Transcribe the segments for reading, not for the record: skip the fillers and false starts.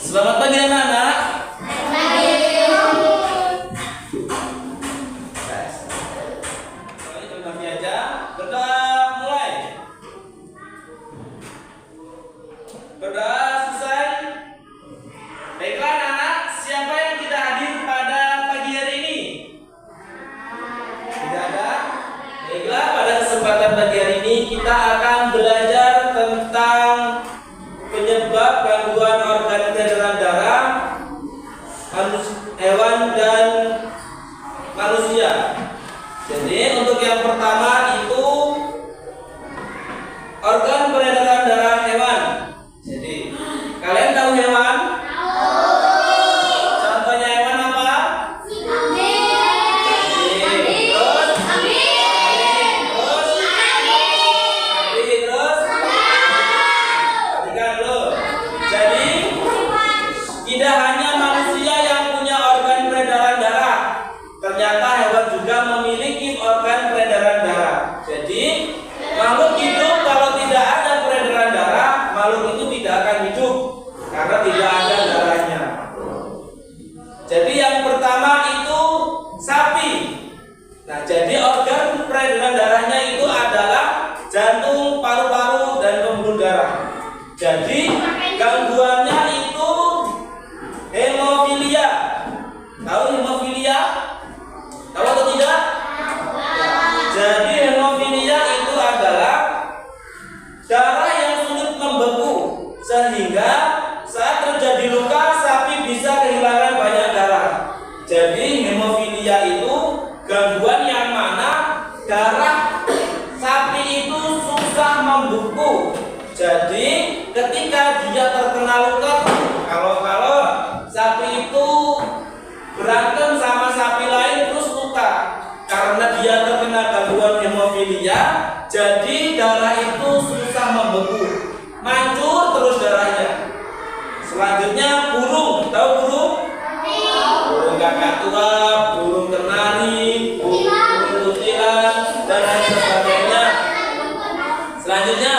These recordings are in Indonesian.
Selamat pagi anak-anak. Nanti aja berdoa mulai. Berdoa selesai. Baiklah anak-anak, siapa yang tidak hadir pada pagi hari ini? Tidak ada. Baiklah, pada kesempatan pagi hari ini kita akan belajar tentang penyebab gangguan organ peredaran darah hewan dan manusia. Jadi untuk yang pertama itu organ peredaran darah hewan. Jadi kalian tahu hewan? Contohnya hewan apa? Tidak hanya manusia yang punya organ peredaran darah, ternyata hewan juga memiliki organ peredaran darah. Jadi makhluk hidup kalau tidak ada peredaran darah, makhluk itu tidak akan hidup karena tidak ada darahnya. Jadi yang pertama itu sapi. Nah, jadi organ peredaran darahnya itu adalah jantung, paru-paru, dan pembuluh darah. Jadi gangguannya itu hemofilia. Tahu hemofilia? Tahu atau tidak? Jadi hemofilia itu adalah darah yang sulit membeku, sehingga saat terjadi luka sapi bisa kehilangan banyak darah. Jadi hemofilia itu gangguan yang mana darah sapi itu susah membeku. Jadi ketika dia terkena luka, kalau sapi itu berantem sama sapi lain terus luka karena dia terkena gangguan hemofilia, jadi darah itu susah membeku, mancur terus darahnya. Selanjutnya burung, tahu burung? Burung kakak tua, burung kenari, burung kutilan, dan lain sebagainya. Selanjutnya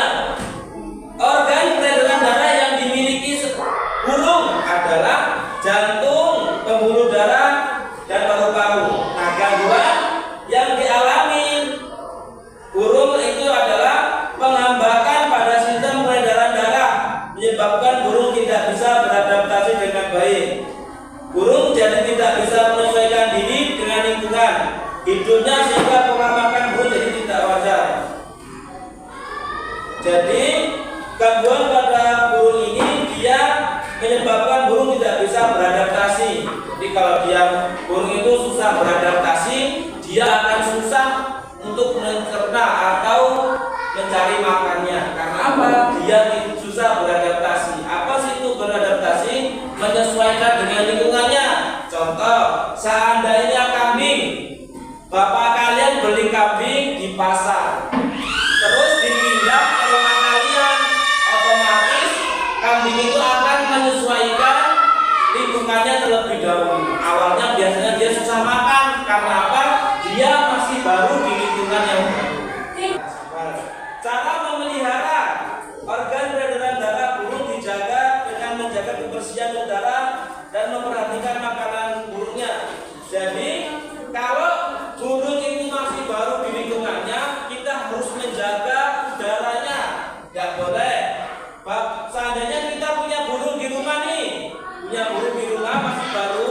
organ peredaran darah yang dimiliki burung adalah jantung, pembuluh darah, dan paru-paru. Nah, gangguan yang dialami burung itu adalah penghambatan pada sistem peredaran darah, menyebabkan burung tidak bisa beradaptasi dengan baik. Burung jadi tidak bisa menyesuaikan diri dengan lingkungan hidupnya, sehingga pola makan burung jadi tidak wajar. Jadi gangguan pada burung ini dia menyebabkan burung tidak bisa beradaptasi. Jadi kalau burung itu susah beradaptasi, dia akan susah untuk mencerna atau mencari makannya. Karena apa? Dia susah beradaptasi. Apa sih itu beradaptasi? Menyesuaikan dengan lingkungannya. Contoh, seandainya kambing, bapak kalian beli kambing di pasar, terus dipindah ke rumah kalian, otomatis kambing itu akan menyesuaikan lingkungannya terlebih dahulu. Awalnya biasanya dia susah makan. Karena apa? Dia masih baru di lingkungan yang baru. Cara memelihara organ peredaran darah burung dijaga dengan menjaga kebersihan udara dan memperhatikan makanan burungnya. Jadi kalau burung itu masih baru di lingkungannya, kita harus menjaga udaranya. Tidak boleh. Seandainya kita punya burung di rumah nih, punya burung di rumah masih baru,